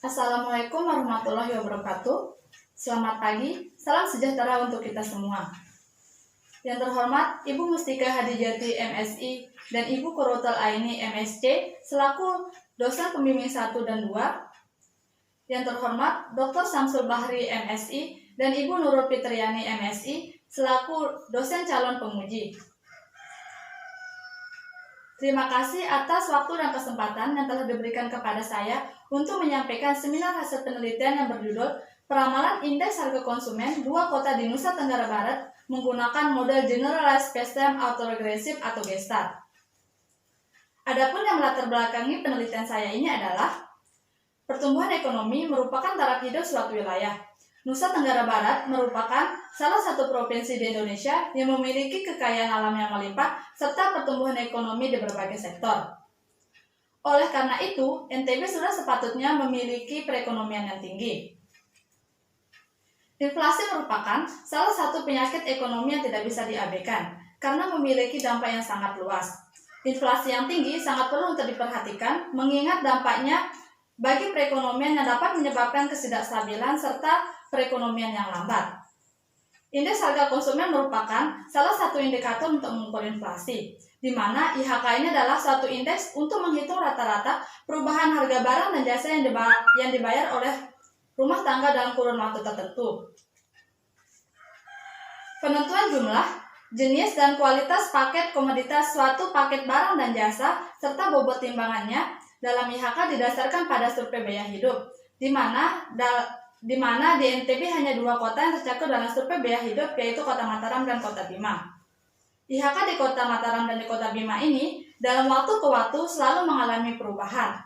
Assalamualaikum warahmatullahi wabarakatuh. Selamat pagi, salam sejahtera untuk kita semua. Yang terhormat Ibu Mustika Hadijati MSI dan Ibu Qurratul Aini MSc selaku dosen pembimbing 1 dan 2. Yang terhormat Dr. Samsul Bahri MSI dan Ibu Nurul Fitriani MSI selaku dosen calon penguji. Terima kasih atas waktu dan kesempatan yang telah diberikan kepada saya untuk menyampaikan seminar hasil penelitian yang berjudul Peramalan Indeks Harga Konsumen dua kota di Nusa Tenggara Barat menggunakan model Generalized Spacetime Autoregressive atau GESTAR. Adapun yang melatar belakangi penelitian saya ini adalah pertumbuhan ekonomi merupakan taraf hidup suatu wilayah. Nusa Tenggara Barat merupakan salah satu provinsi di Indonesia yang memiliki kekayaan alam yang melimpah serta pertumbuhan ekonomi di berbagai sektor. Oleh karena itu, NTB sudah sepatutnya memiliki perekonomian yang tinggi. Inflasi merupakan salah satu penyakit ekonomi yang tidak bisa diabaikan karena memiliki dampak yang sangat luas. Inflasi yang tinggi sangat perlu untuk diperhatikan mengingat dampaknya bagi perekonomian yang dapat menyebabkan ketidakstabilan serta perekonomian yang lambat. Indeks harga konsumen merupakan salah satu indikator untuk mengukur inflasi, di mana IHK ini adalah suatu indeks untuk menghitung rata-rata perubahan harga barang dan jasa yang dibayar oleh rumah tangga dalam kurun waktu tertentu. Penentuan jumlah, jenis, dan kualitas paket komoditas suatu paket barang dan jasa, serta bobot timbangannya dalam IHK didasarkan pada survei biaya hidup, di mana di NTB hanya 2 kota yang tercakup dalam survei biaya hidup, yaitu Kota Mataram dan Kota Bima. IHK di Kota Mataram dan di Kota Bima ini dalam waktu ke waktu selalu mengalami perubahan.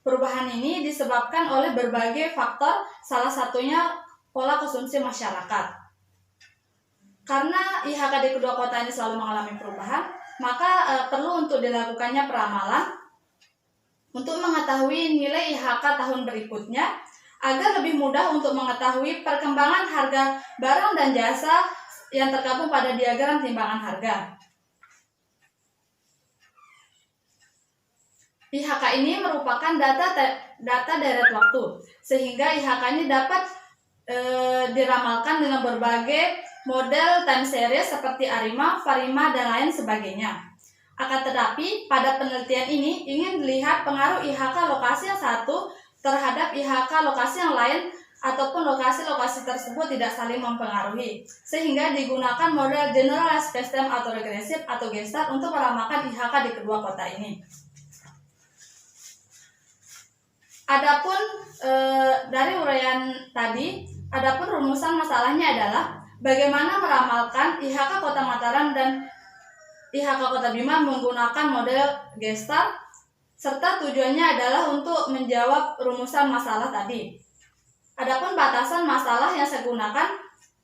Perubahan ini disebabkan oleh berbagai faktor, salah satunya pola konsumsi masyarakat. Karena IHK di kedua kota ini selalu mengalami perubahan, maka perlu untuk dilakukannya peramalan untuk mengetahui nilai IHK tahun berikutnya agar lebih mudah untuk mengetahui perkembangan harga barang dan jasa yang tergabung pada diagram timbangan harga. IHK ini merupakan data deret waktu, sehingga IHK ini dapat diramalkan dengan berbagai model time series seperti ARIMA, VARIMA, dan lain sebagainya. Akan tetapi, pada penelitian ini ingin dilihat pengaruh IHK lokasi yang satu terhadap IHK lokasi yang lain ataupun lokasi-lokasi tersebut tidak saling mempengaruhi, sehingga digunakan model Generalized Spacetime Autoregressive atau GESTAR untuk meramalkan IHK di kedua kota ini. Adapun dari uraian tadi, adapun rumusan masalahnya adalah bagaimana meramalkan IHK Kota Mataram dan IHK Kota Bima menggunakan model GESTAR, serta tujuannya adalah untuk menjawab rumusan masalah tadi. Adapun batasan masalah yang saya gunakan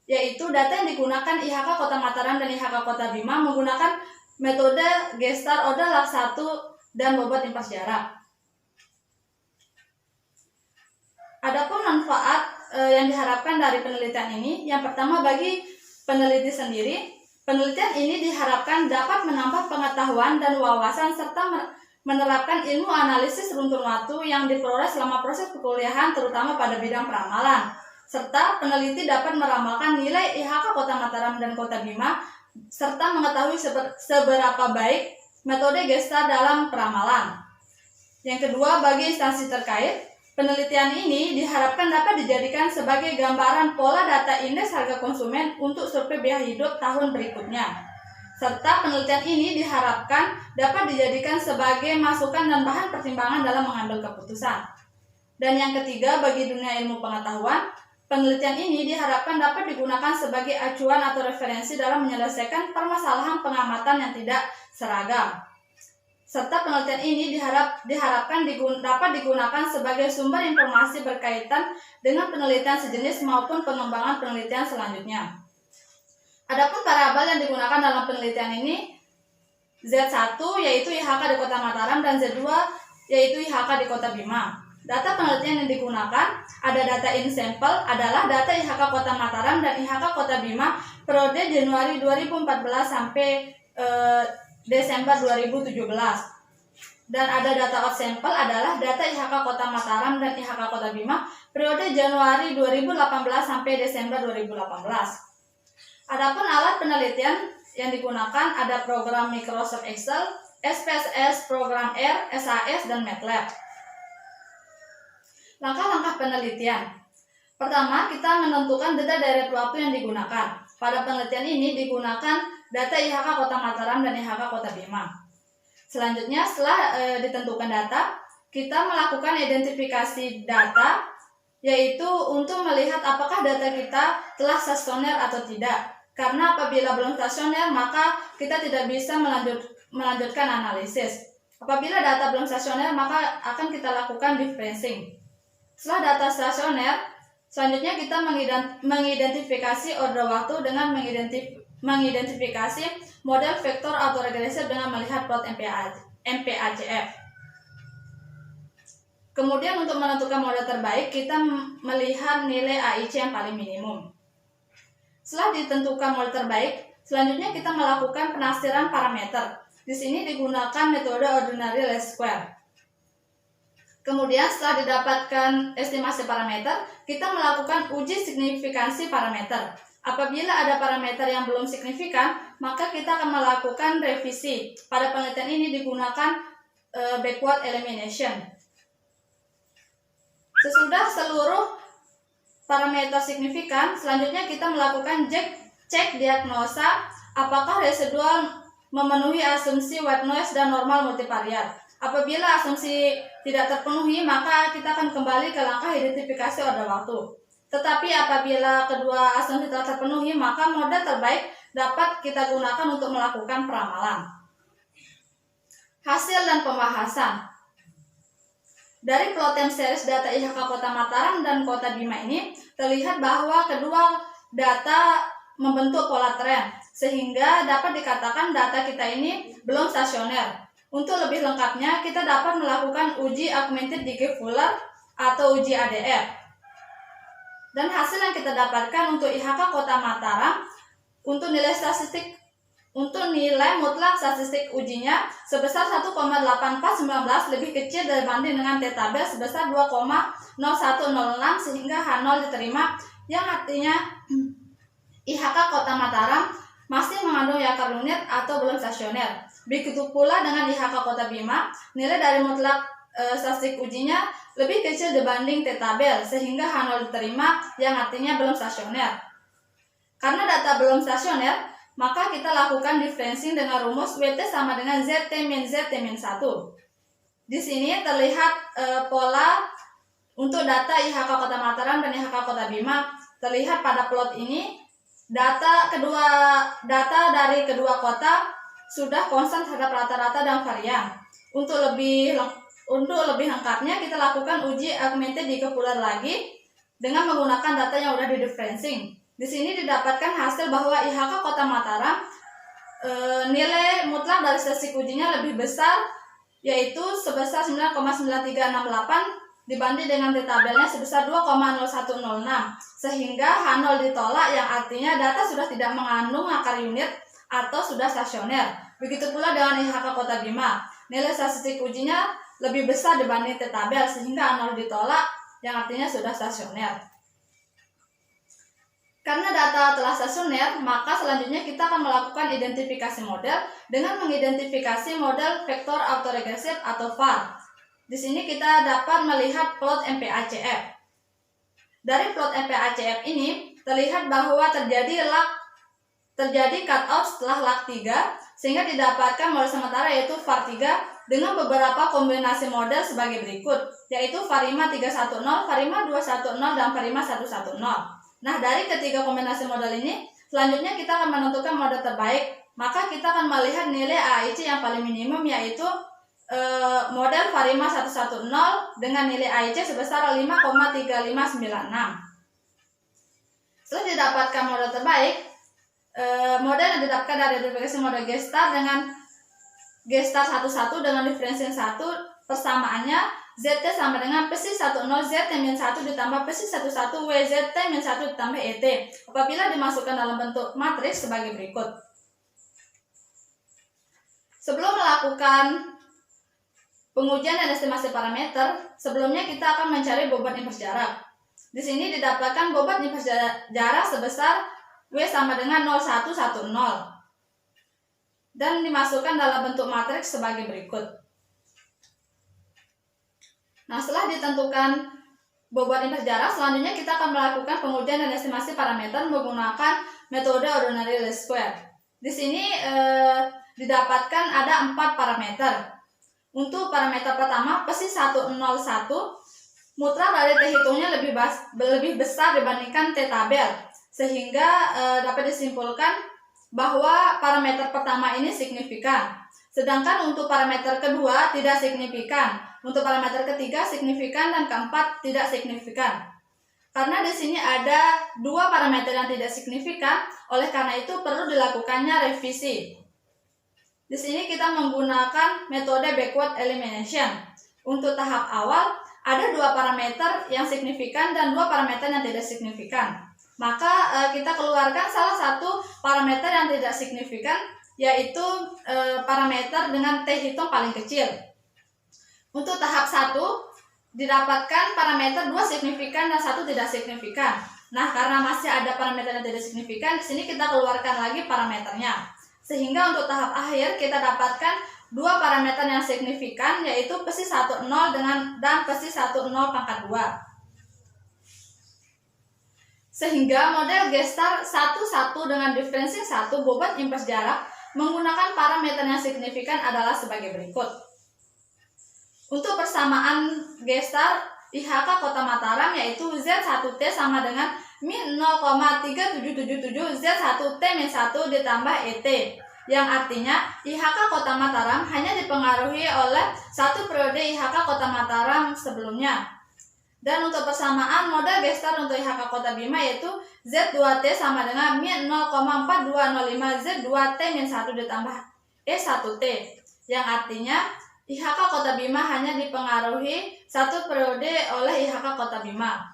yaitu data yang digunakan IHK Kota Mataram dan IHK Kota Bima menggunakan metode GESTAR Oda Lak 1 dan bobot impas jarak. Adapun manfaat yang diharapkan dari penelitian ini, yang pertama bagi peneliti sendiri, penelitian ini diharapkan dapat menambah pengetahuan dan wawasan serta menerapkan ilmu analisis runtun waktu yang diperoleh selama proses perkuliahan terutama pada bidang peramalan. Serta peneliti dapat meramalkan nilai IHK Kota Mataram dan Kota Bima serta mengetahui seberapa baik metode GESTAR dalam peramalan. Yang kedua, bagi instansi terkait, penelitian ini diharapkan dapat dijadikan sebagai gambaran pola data indeks harga konsumen untuk survei biaya hidup tahun berikutnya. Serta penelitian ini diharapkan dapat dijadikan sebagai masukan dan bahan pertimbangan dalam mengambil keputusan. Dan yang ketiga, bagi dunia ilmu pengetahuan, penelitian ini diharapkan dapat digunakan sebagai acuan atau referensi dalam menyelesaikan permasalahan pengamatan yang tidak seragam. Serta penelitian ini diharapkan dapat digunakan sebagai sumber informasi berkaitan dengan penelitian sejenis maupun pengembangan penelitian selanjutnya. Adapun variabel yang digunakan dalam penelitian ini Z1 yaitu IHK di Kota Mataram dan Z2 yaitu IHK di Kota Bima. Data penelitian yang digunakan ada data in sample adalah data IHK Kota Mataram dan IHK Kota Bima periode Januari 2014 sampai Desember 2017. dan ada data outsample adalah data IHK Kota Mataram dan IHK Kota Bima periode Januari 2018 sampai Desember 2018. Adapun alat penelitian yang digunakan ada program Microsoft Excel, SPSS, program R, SAS, dan MATLAB. Langkah-langkah penelitian. Pertama, kita menentukan data direct waktu yang digunakan. Pada penelitian ini digunakan data IHK Kota Mataram dan IHK Kota Bima. Selanjutnya, setelah ditentukan data, kita melakukan identifikasi data, yaitu untuk melihat apakah data kita telah stasioner atau tidak. Karena apabila belum stasioner, maka kita tidak bisa melanjutkan analisis. Apabila data belum stasioner, maka akan kita lakukan differencing. Setelah data stasioner, selanjutnya kita mengidentifikasi order waktu dengan mengidentifikasi model vektor autoregresif dengan melihat plot MPACF. Kemudian untuk menentukan model terbaik, kita melihat nilai AIC yang paling minimum. Setelah ditentukan model terbaik, selanjutnya kita melakukan penafsiran parameter. Di sini digunakan metode ordinary least square. Kemudian setelah didapatkan estimasi parameter, kita melakukan uji signifikansi parameter. Apabila ada parameter yang belum signifikan, maka kita akan melakukan revisi. Pada penelitian ini digunakan backward elimination. Sesudah seluruh parameter signifikan, selanjutnya kita melakukan cek diagnosa apakah residual memenuhi asumsi white noise dan normal multivariat. Apabila asumsi tidak terpenuhi, maka kita akan kembali ke langkah identifikasi order waktu. Tetapi apabila kedua asumsi telah terpenuhi, maka model terbaik dapat kita gunakan untuk melakukan peramalan. Hasil dan pembahasan. Dari plot time series data IHK Kota Mataram dan Kota Bima ini, terlihat bahwa kedua data membentuk pola tren, sehingga dapat dikatakan data kita ini belum stasioner. Untuk lebih lengkapnya, kita dapat melakukan uji augmented decay Fuller atau uji ADR. Dan hasil yang kita dapatkan untuk IHK Kota Mataram, untuk nilai mutlak statistik ujinya sebesar 1,8419 lebih kecil dibanding dengan T-tabel sebesar 2,0106 sehingga H0 diterima, yang artinya IHK Kota Mataram masih mengandung yakar unit atau belum stasioner. Begitu pula dengan IHK Kota Bima, nilai dari mutlak statistik ujinya lebih kecil dibanding T-tabel sehingga H0 diterima, yang artinya belum stasioner. Karena data belum stasioner, maka kita lakukan differencing dengan rumus WT sama dengan ZT-1. Di sini terlihat pola untuk data IHK Kota Mataram dan IHK Kota Bima. Terlihat pada plot ini data dari kedua kota sudah konstan terhadap rata-rata dan varian. Untuk lebih lengkapnya kita lakukan uji augmented decay Fuller lagi dengan menggunakan data yang sudah di differencing. Di sini didapatkan hasil bahwa IHK Kota Mataram nilai mutlak dari statistik ujinya lebih besar, yaitu sebesar 9,9368 dibanding dengan T-tabelnya sebesar 2,0106, sehingga H0 ditolak, yang artinya data sudah tidak mengandung akar unit atau sudah stasioner. Begitu pula dengan IHK Kota Bima, nilai statistik ujinya lebih besar dibanding T-tabel sehingga H0 ditolak, yang artinya sudah stasioner. Karena data telah stasioner, maka selanjutnya kita akan melakukan identifikasi model dengan mengidentifikasi model vektor autoregresif atau VAR. Di sini kita dapat melihat plot MPACF. Dari plot MPACF ini terlihat bahwa terjadi cutout setelah lag 3, sehingga didapatkan model sementara yaitu VAR 3 dengan beberapa kombinasi model sebagai berikut, yaitu VARIMA 310, VARIMA 210, dan VARIMA 110. Nah, dari ketiga kombinasi model ini, selanjutnya kita akan menentukan model terbaik. Maka kita akan melihat nilai AIC yang paling minimum, yaitu model VARIMA 110 dengan nilai AIC sebesar 5,3596. Setelah didapatkan model terbaik, model yang didapatkan dari identifikasi model G-star dengan G-star 11 dengan differentiation 1, persamaannya ZT sama dengan PSI10 ZT-1 ditambah PSI11 WZT-1 ditambah ET apabila dimasukkan dalam bentuk matriks sebagai berikut. Sebelum melakukan pengujian dan estimasi parameter, sebelumnya kita akan mencari bobot impuls jarak. Di sini didapatkan bobot impuls jarak sebesar W sama dengan 0,110 dan dimasukkan dalam bentuk matriks sebagai berikut. Nah, setelah ditentukan bobot impuls jarak, selanjutnya kita akan melakukan pengujian dan estimasi parameter menggunakan metode ordinary least square. Di sini didapatkan ada 4 parameter. Untuk parameter pertama, PESI 101, mutlak dari T hitungnya lebih besar dibandingkan T tabel, sehingga dapat disimpulkan bahwa parameter pertama ini signifikan. Sedangkan untuk parameter kedua tidak signifikan, untuk parameter ketiga signifikan, dan keempat tidak signifikan. Karena di sini ada 2 parameter yang tidak signifikan, oleh karena itu perlu dilakukannya revisi. Di sini kita menggunakan metode backward elimination. Untuk tahap awal ada 2 parameter yang signifikan dan 2 parameter yang tidak signifikan. Maka kita keluarkan salah satu parameter yang tidak signifikan, yaitu parameter dengan T hitung paling kecil. Untuk tahap 1 didapatkan parameter 2 signifikan dan 1 tidak signifikan. Nah, karena masih ada parameter yang tidak signifikan, di sini kita keluarkan lagi parameternya. Sehingga untuk tahap akhir kita dapatkan 2 parameter yang signifikan, yaitu PESI 10 dan PESI 10 pangkat 2. Sehingga model Gestar 11 dengan diferensi 1 bobot impuls jarak menggunakan parameter yang signifikan adalah sebagai berikut. Untuk persamaan Gestar IHK Kota Mataram, yaitu Z1T sama dengan min 0,3777 Z1T-1 ditambah ET, yang artinya IHK Kota Mataram hanya dipengaruhi oleh 1 periode IHK Kota Mataram sebelumnya. Dan untuk persamaan model Gestar untuk IHK Kota Bima, yaitu Z2T sama dengan min 0,4205 Z2T-1 ditambah E1T, yang artinya IHK Kota Bima hanya dipengaruhi 1 periode oleh IHK Kota Bima.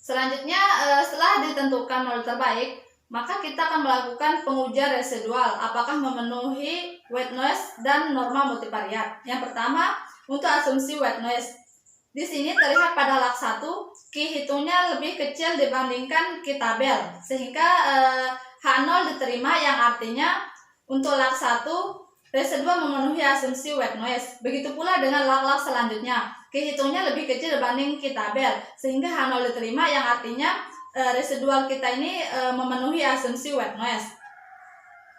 Selanjutnya, setelah ditentukan model terbaik, maka kita akan melakukan pengujian residual apakah memenuhi white noise dan norma multivariat. Yang pertama, untuk asumsi white noise. Di sini terlihat pada lak 1, Q hitungnya lebih kecil dibandingkan Q tabel, sehingga H0 diterima, yang artinya untuk lak 1 residual memenuhi asumsi white noise. Begitu pula dengan lak-lak selanjutnya, Q hitungnya lebih kecil dibanding Q tabel, sehingga H0 diterima, yang artinya residual kita ini memenuhi asumsi white noise.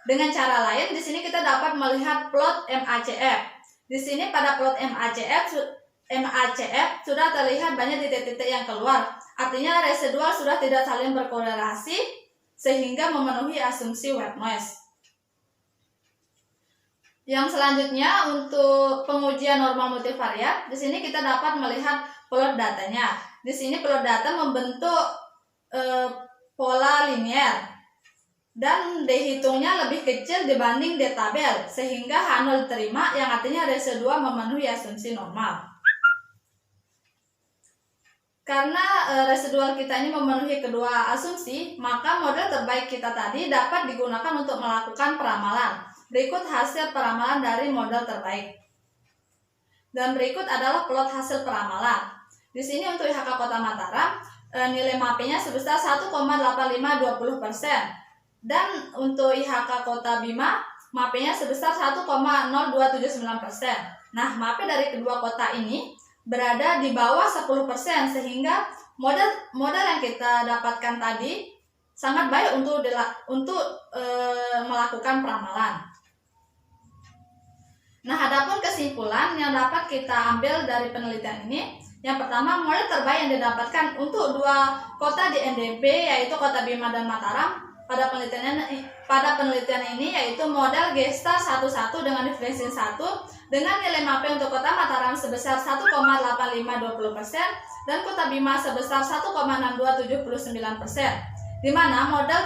Dengan cara lain, di sini kita dapat melihat plot MACF. Di sini pada plot MACF sudah terlihat banyak titik-titik yang keluar. Artinya residual sudah tidak saling berkorelasi sehingga memenuhi asumsi white noise. Yang selanjutnya untuk pengujian norma multivariat, di sini kita dapat melihat plot datanya. Di sini plot data membentuk pola linear dan D hitungnya lebih kecil dibanding D tabel, sehingga H0 diterima, yang artinya residual memenuhi asumsi normal. Karena residual kita ini memenuhi kedua asumsi, maka model terbaik kita tadi dapat digunakan untuk melakukan peramalan. Berikut hasil peramalan dari model terbaik. Dan berikut adalah plot hasil peramalan. Di sini untuk IHK Kota Mataram, nilai MAP-nya sebesar 1,8520%. Dan untuk IHK Kota Bima, MAP-nya sebesar 1,0279%. Nah, MAP dari kedua kota ini berada di bawah 10%, sehingga model yang kita dapatkan tadi sangat baik untuk melakukan peramalan. Nah, adapun kesimpulan yang dapat kita ambil dari penelitian ini, yang pertama, model terbaik yang didapatkan untuk 2 kota di NDB, yaitu Kota Bima dan Mataram, pada penelitian ini yaitu model Gestar 11 dengan diferensi 1 dengan nilai MAP untuk Kota Mataram sebesar 1,8520% dan Kota Bima sebesar 1,6279%, di mana model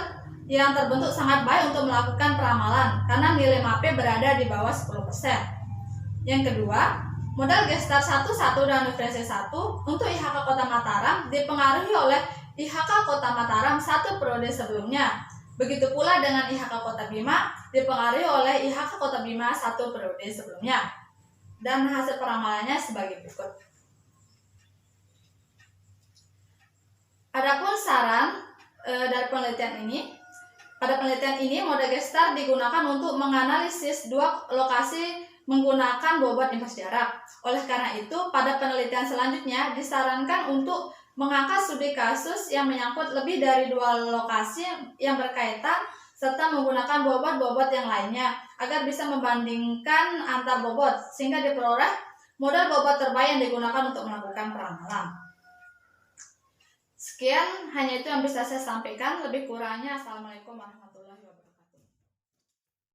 yang terbentuk sangat baik untuk melakukan peramalan karena nilai MAP berada di bawah 10%. Yang kedua, model Gestar 11 dan diferensi 1 untuk IHK Kota Mataram dipengaruhi oleh IHK Kota Mataram 1 periode sebelumnya. Begitu pula dengan IHK Kota Bima dipengaruhi oleh IHK Kota Bima 1 periode sebelumnya. Dan hasil peramalannya sebagai berikut. Adapun saran dari penelitian ini, pada penelitian ini mode gestar digunakan untuk menganalisis dua lokasi menggunakan bobot impas jarak. Oleh karena itu, pada penelitian selanjutnya disarankan untuk mengangkat studi kasus yang menyangkut lebih dari dua lokasi yang berkaitan serta menggunakan bobot-bobot yang lainnya agar bisa membandingkan antar bobot sehingga diperoleh model bobot terbaik yang digunakan untuk melakukan peramalan. Sekian, hanya itu yang bisa saya sampaikan. Lebih kurangnya, Assalamualaikum warahmatullahi wabarakatuh.